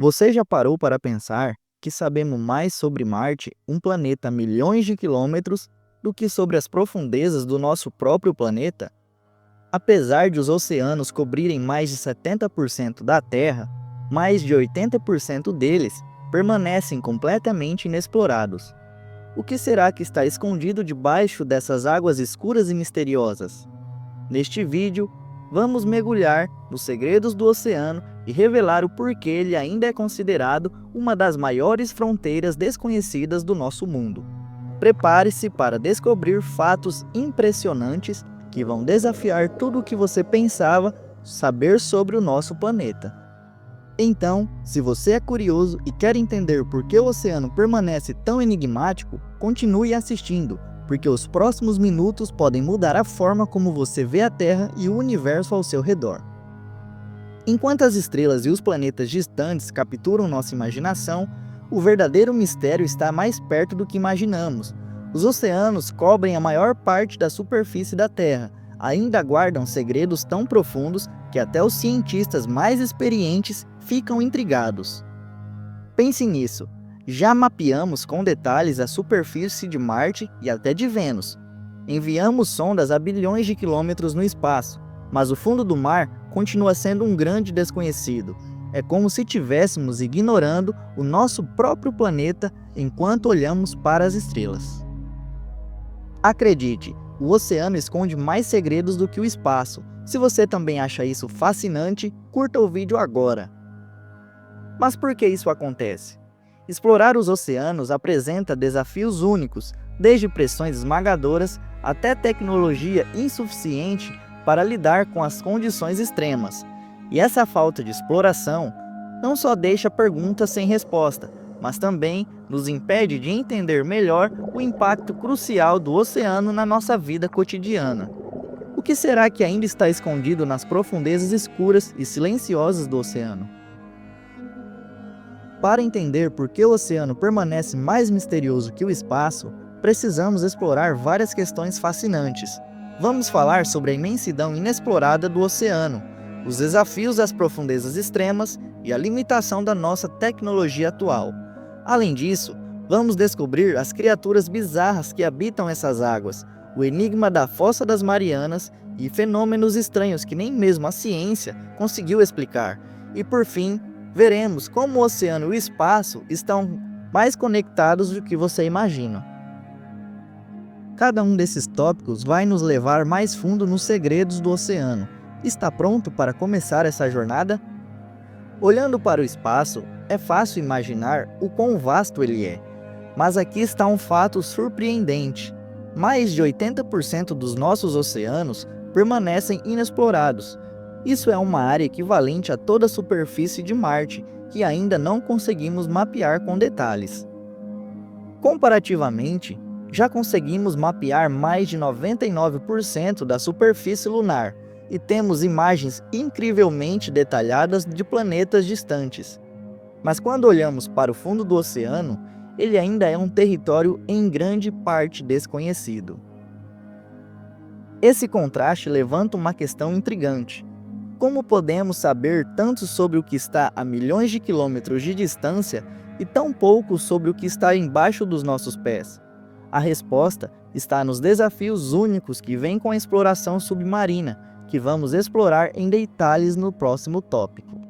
Você já parou para pensar que sabemos mais sobre Marte, um planeta a milhões de quilômetros, do que sobre as profundezas do nosso próprio planeta? Apesar de os oceanos cobrirem mais de 70% da Terra, mais de 80% deles permanecem completamente inexplorados. O que será que está escondido debaixo dessas águas escuras e misteriosas? Neste vídeo, vamos mergulhar nos segredos do oceano e revelar o porquê ele ainda é considerado uma das maiores fronteiras desconhecidas do nosso mundo. Prepare-se para descobrir fatos impressionantes que vão desafiar tudo o que você pensava saber sobre o nosso planeta. Então, se você é curioso e quer entender por que o oceano permanece tão enigmático, continue assistindo, porque os próximos minutos podem mudar a forma como você vê a Terra e o universo ao seu redor. Enquanto as estrelas e os planetas distantes capturam nossa imaginação, o verdadeiro mistério está mais perto do que imaginamos. Os oceanos cobrem a maior parte da superfície da Terra, ainda guardam segredos tão profundos que até os cientistas mais experientes ficam intrigados. Pense nisso. Já mapeamos com detalhes a superfície de Marte e até de Vênus. Enviamos sondas a bilhões de quilômetros no espaço, mas o fundo do mar continua sendo um grande desconhecido. É como se estivéssemos ignorando o nosso próprio planeta enquanto olhamos para as estrelas. Acredite, o oceano esconde mais segredos do que o espaço. Se você também acha isso fascinante, curta o vídeo agora. Mas por que isso acontece? Explorar os oceanos apresenta desafios únicos, desde pressões esmagadoras até tecnologia insuficiente para lidar com as condições extremas. E essa falta de exploração não só deixa perguntas sem resposta, mas também nos impede de entender melhor o impacto crucial do oceano na nossa vida cotidiana. O que será que ainda está escondido nas profundezas escuras e silenciosas do oceano? Para entender por que o oceano permanece mais misterioso que o espaço, precisamos explorar várias questões fascinantes. Vamos falar sobre a imensidão inexplorada do oceano, os desafios das profundezas extremas e a limitação da nossa tecnologia atual. Além disso, vamos descobrir as criaturas bizarras que habitam essas águas, o enigma da Fossa das Marianas e fenômenos estranhos que nem mesmo a ciência conseguiu explicar. E por fim, veremos como o oceano e o espaço estão mais conectados do que você imagina. Cada um desses tópicos vai nos levar mais fundo nos segredos do oceano. Está pronto para começar essa jornada? Olhando para o espaço, é fácil imaginar o quão vasto ele é. Mas aqui está um fato surpreendente. Mais de 80% dos nossos oceanos permanecem inexplorados. Isso é uma área equivalente a toda a superfície de Marte, que ainda não conseguimos mapear com detalhes. Comparativamente, já conseguimos mapear mais de 99% da superfície lunar e temos imagens incrivelmente detalhadas de planetas distantes. Mas quando olhamos para o fundo do oceano, ele ainda é um território em grande parte desconhecido. Esse contraste levanta uma questão intrigante. Como podemos saber tanto sobre o que está a milhões de quilômetros de distância e tão pouco sobre o que está embaixo dos nossos pés? A resposta está nos desafios únicos que vêm com a exploração submarina, que vamos explorar em detalhes no próximo tópico.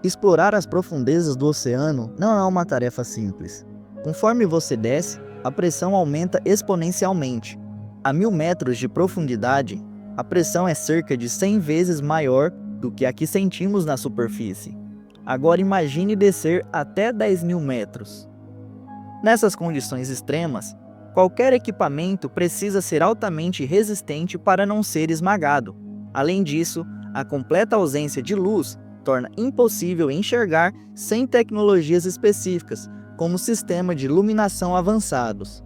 Explorar as profundezas do oceano não é uma tarefa simples. Conforme você desce, a pressão aumenta exponencialmente. A 1000 metros de profundidade, a pressão é cerca de 100 vezes maior do que a que sentimos na superfície. Agora imagine descer até 10.000 metros. Nessas condições extremas, qualquer equipamento precisa ser altamente resistente para não ser esmagado. Além disso, a completa ausência de luz torna impossível enxergar sem tecnologias específicas, como sistema de iluminação avançados.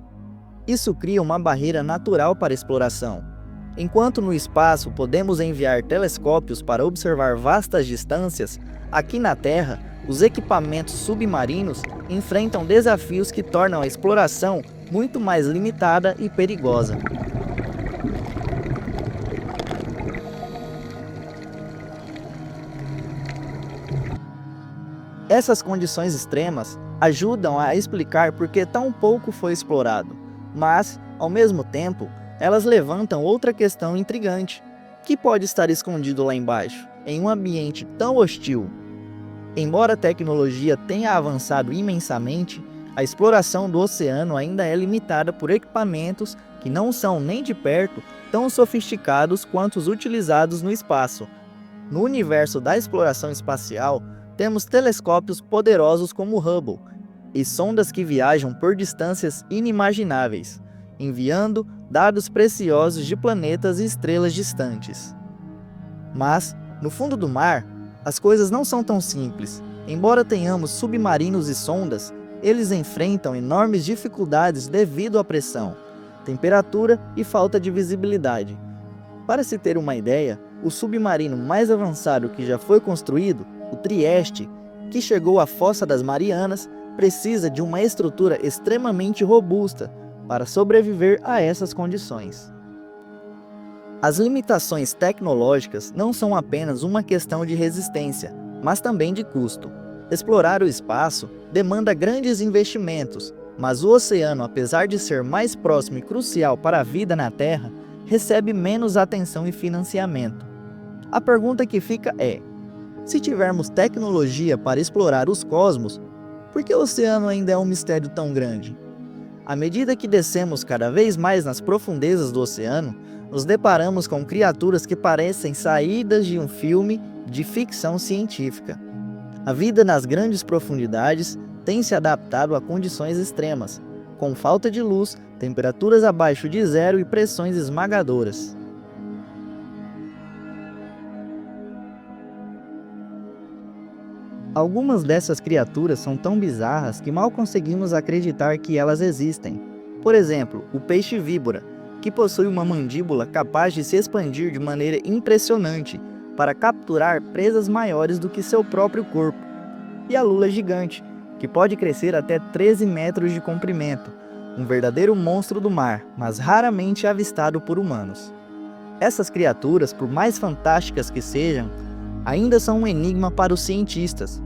Isso cria uma barreira natural para a exploração. Enquanto no espaço podemos enviar telescópios para observar vastas distâncias, aqui na Terra, os equipamentos submarinos enfrentam desafios que tornam a exploração muito mais limitada e perigosa. Essas condições extremas ajudam a explicar por que tão pouco foi explorado, mas, ao mesmo tempo, elas levantam outra questão intrigante. Que pode estar escondido lá embaixo, em um ambiente tão hostil? Embora a tecnologia tenha avançado imensamente, a exploração do oceano ainda é limitada por equipamentos que não são nem de perto tão sofisticados quanto os utilizados no espaço. No universo da exploração espacial, temos telescópios poderosos como o Hubble e sondas que viajam por distâncias inimagináveis, enviando dados preciosos de planetas e estrelas distantes. Mas, no fundo do mar, as coisas não são tão simples. Embora tenhamos submarinos e sondas, eles enfrentam enormes dificuldades devido à pressão, temperatura e falta de visibilidade. Para se ter uma ideia, o submarino mais avançado que já foi construído, o Trieste, que chegou à Fossa das Marianas, precisa de uma estrutura extremamente robusta para sobreviver a essas condições. As limitações tecnológicas não são apenas uma questão de resistência, mas também de custo. Explorar o espaço demanda grandes investimentos, mas o oceano, apesar de ser mais próximo e crucial para a vida na Terra, recebe menos atenção e financiamento. A pergunta que fica é: se tivermos tecnologia para explorar os cosmos, por que o oceano ainda é um mistério tão grande? À medida que descemos cada vez mais nas profundezas do oceano, nos deparamos com criaturas que parecem saídas de um filme de ficção científica. A vida nas grandes profundidades tem se adaptado a condições extremas, com falta de luz, temperaturas abaixo de zero e pressões esmagadoras. Algumas dessas criaturas são tão bizarras que mal conseguimos acreditar que elas existem. Por exemplo, o peixe-víbora, que possui uma mandíbula capaz de se expandir de maneira impressionante para capturar presas maiores do que seu próprio corpo. E a lula gigante, que pode crescer até 13 metros de comprimento, um verdadeiro monstro do mar, mas raramente avistado por humanos. Essas criaturas, por mais fantásticas que sejam, ainda são um enigma para os cientistas.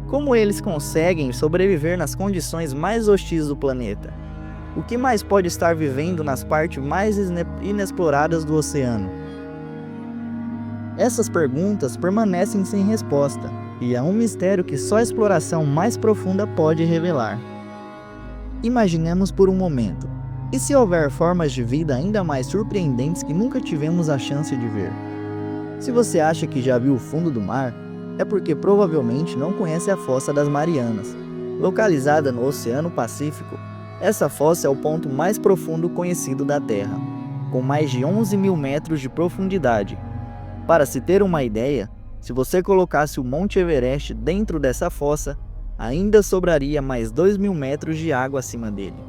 Como eles conseguem sobreviver nas condições mais hostis do planeta? O que mais pode estar vivendo nas partes mais inexploradas do oceano? Essas perguntas permanecem sem resposta, e é um mistério que só a exploração mais profunda pode revelar. Imaginemos por um momento, e se houver formas de vida ainda mais surpreendentes que nunca tivemos a chance de ver? Se você acha que já viu o fundo do mar, é porque provavelmente não conhece a Fossa das Marianas. Localizada no Oceano Pacífico, essa fossa é o ponto mais profundo conhecido da Terra, com mais de 11 mil metros de profundidade. Para se ter uma ideia, se você colocasse o Monte Everest dentro dessa fossa, ainda sobraria mais 2.000 metros de água acima dele.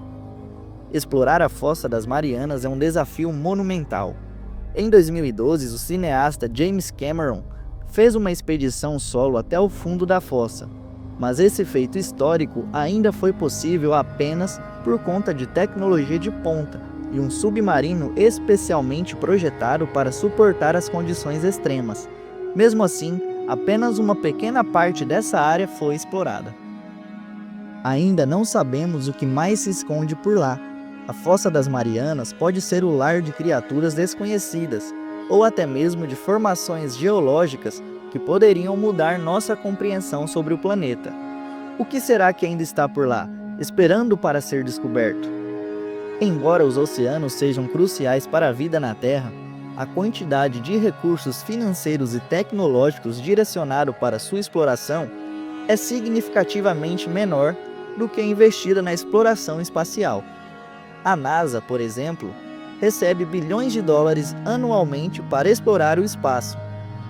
Explorar a Fossa das Marianas é um desafio monumental. Em 2012, o cineasta James Cameron fez uma expedição solo até o fundo da fossa, mas esse feito histórico ainda foi possível apenas por conta de tecnologia de ponta e um submarino especialmente projetado para suportar as condições extremas. Mesmo assim, apenas uma pequena parte dessa área foi explorada. Ainda não sabemos o que mais se esconde por lá. A Fossa das Marianas pode ser o lar de criaturas desconhecidas, ou até mesmo de formações geológicas que poderiam mudar nossa compreensão sobre o planeta. O que será que ainda está por lá, esperando para ser descoberto? Embora os oceanos sejam cruciais para a vida na Terra, a quantidade de recursos financeiros e tecnológicos direcionado para sua exploração é significativamente menor do que investida na exploração espacial. A NASA, por exemplo, recebe bilhões de dólares anualmente para explorar o espaço.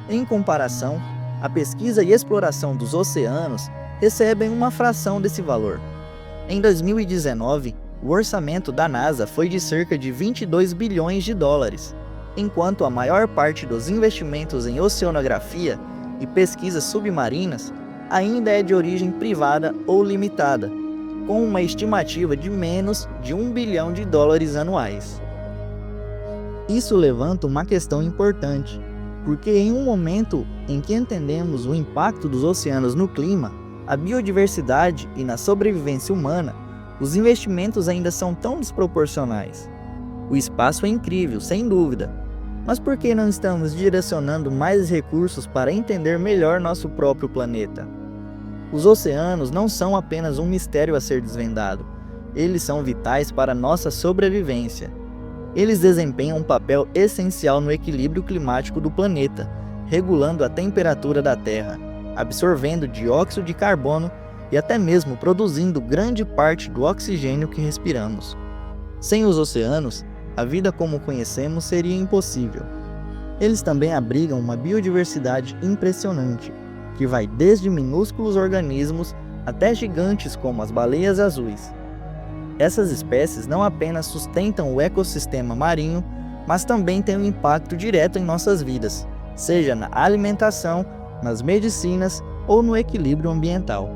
Em comparação, a pesquisa e exploração dos oceanos recebem uma fração desse valor. Em 2019, o orçamento da NASA foi de cerca de 22 bilhões de dólares, enquanto a maior parte dos investimentos em oceanografia e pesquisas submarinas ainda é de origem privada ou limitada, com uma estimativa de menos de 1 bilhão de dólares anuais. Isso levanta uma questão importante, porque em um momento em que entendemos o impacto dos oceanos no clima, a biodiversidade e na sobrevivência humana, os investimentos ainda são tão desproporcionais. O espaço é incrível, sem dúvida, mas por que não estamos direcionando mais recursos para entender melhor nosso próprio planeta? Os oceanos não são apenas um mistério a ser desvendado, eles são vitais para nossa sobrevivência. Eles desempenham um papel essencial no equilíbrio climático do planeta, regulando a temperatura da Terra, absorvendo dióxido de carbono e até mesmo produzindo grande parte do oxigênio que respiramos. Sem os oceanos, a vida como conhecemos seria impossível. Eles também abrigam uma biodiversidade impressionante, que vai desde minúsculos organismos até gigantes como as baleias azuis. Essas espécies não apenas sustentam o ecossistema marinho, mas também têm um impacto direto em nossas vidas, seja na alimentação, nas medicinas ou no equilíbrio ambiental.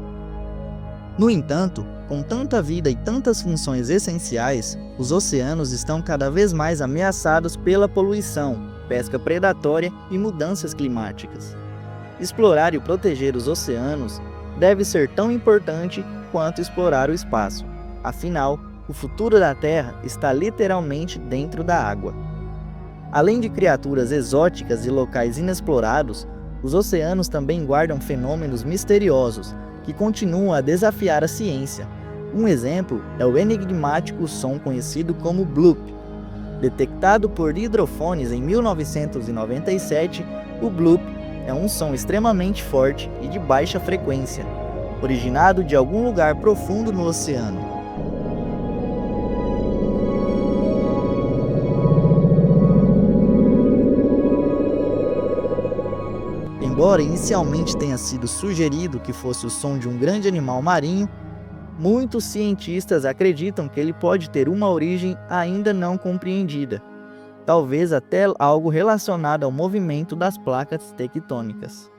No entanto, com tanta vida e tantas funções essenciais, os oceanos estão cada vez mais ameaçados pela poluição, pesca predatória e mudanças climáticas. Explorar e proteger os oceanos deve ser tão importante quanto explorar o espaço. Afinal, o futuro da Terra está literalmente dentro da água. Além de criaturas exóticas e locais inexplorados, os oceanos também guardam fenômenos misteriosos que continuam a desafiar a ciência. Um exemplo é o enigmático som conhecido como bloop. Detectado por hidrofones em 1997, o bloop é um som extremamente forte e de baixa frequência, originado de algum lugar profundo no oceano. Embora inicialmente tenha sido sugerido que fosse o som de um grande animal marinho, muitos cientistas acreditam que ele pode ter uma origem ainda não compreendida, talvez até algo relacionado ao movimento das placas tectônicas.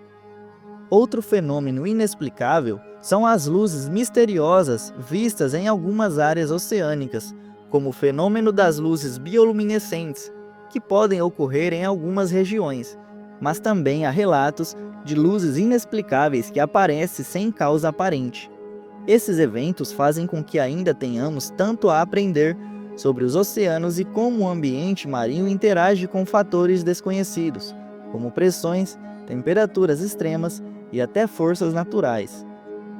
Outro fenômeno inexplicável são as luzes misteriosas vistas em algumas áreas oceânicas, como o fenômeno das luzes bioluminescentes, que podem ocorrer em algumas regiões, mas também há relatos de luzes inexplicáveis que aparecem sem causa aparente. Esses eventos fazem com que ainda tenhamos tanto a aprender sobre os oceanos e como o ambiente marinho interage com fatores desconhecidos, como pressões, temperaturas extremas e até forças naturais.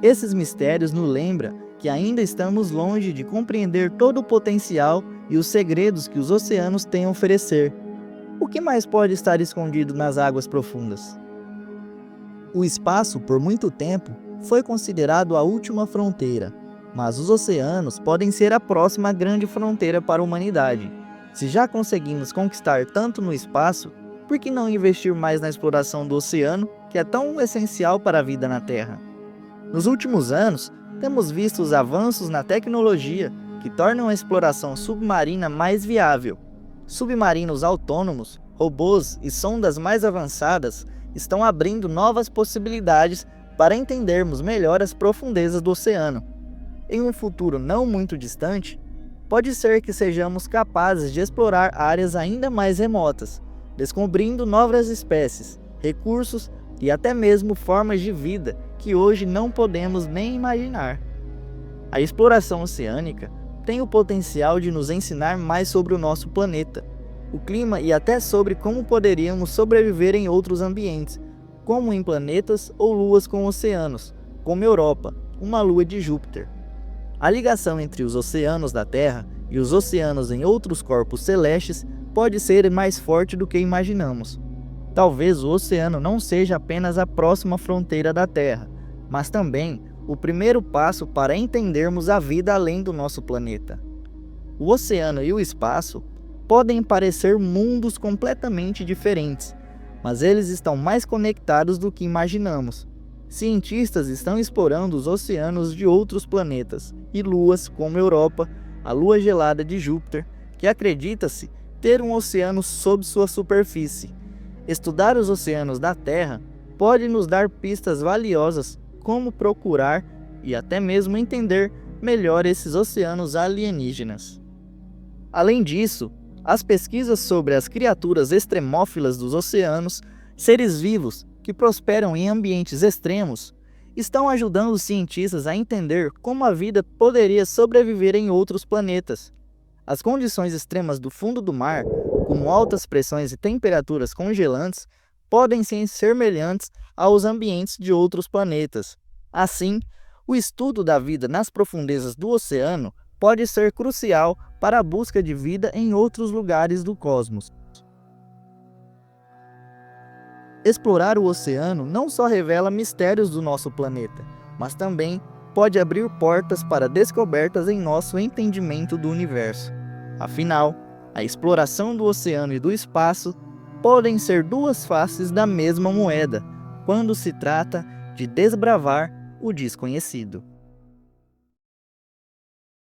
Esses mistérios nos lembram que ainda estamos longe de compreender todo o potencial e os segredos que os oceanos têm a oferecer. O que mais pode estar escondido nas águas profundas? O espaço, por muito tempo, foi considerado a última fronteira, mas os oceanos podem ser a próxima grande fronteira para a humanidade. Se já conseguimos conquistar tanto no espaço, por que não investir mais na exploração do oceano, que é tão essencial para a vida na Terra? Nos últimos anos, temos visto os avanços na tecnologia que tornam a exploração submarina mais viável. Submarinos autônomos, robôs e sondas mais avançadas estão abrindo novas possibilidades para entendermos melhor as profundezas do oceano. Em um futuro não muito distante, pode ser que sejamos capazes de explorar áreas ainda mais remotas, descobrindo novas espécies, recursos e até mesmo formas de vida que hoje não podemos nem imaginar. A exploração oceânica tem o potencial de nos ensinar mais sobre o nosso planeta, o clima e até sobre como poderíamos sobreviver em outros ambientes, como em planetas ou luas com oceanos, como Europa, uma lua de Júpiter. A ligação entre os oceanos da Terra e os oceanos em outros corpos celestes pode ser mais forte do que imaginamos. Talvez o oceano não seja apenas a próxima fronteira da Terra, mas também o primeiro passo para entendermos a vida além do nosso planeta. O oceano e o espaço podem parecer mundos completamente diferentes, mas eles estão mais conectados do que imaginamos. Cientistas estão explorando os oceanos de outros planetas e luas como Europa, a lua gelada de Júpiter, que acredita-se ter um oceano sob sua superfície. Estudar os oceanos da Terra pode nos dar pistas valiosas como procurar e até mesmo entender melhor esses oceanos alienígenas. Além disso, as pesquisas sobre as criaturas extremófilas dos oceanos, seres vivos que prosperam em ambientes extremos, estão ajudando os cientistas a entender como a vida poderia sobreviver em outros planetas. As condições extremas do fundo do mar, como altas pressões e temperaturas congelantes, podem ser semelhantes aos ambientes de outros planetas. Assim, o estudo da vida nas profundezas do oceano pode ser crucial para a busca de vida em outros lugares do cosmos. Explorar o oceano não só revela mistérios do nosso planeta, mas também pode abrir portas para descobertas em nosso entendimento do universo. Afinal, a exploração do oceano e do espaço podem ser duas faces da mesma moeda, quando se trata de desbravar o desconhecido.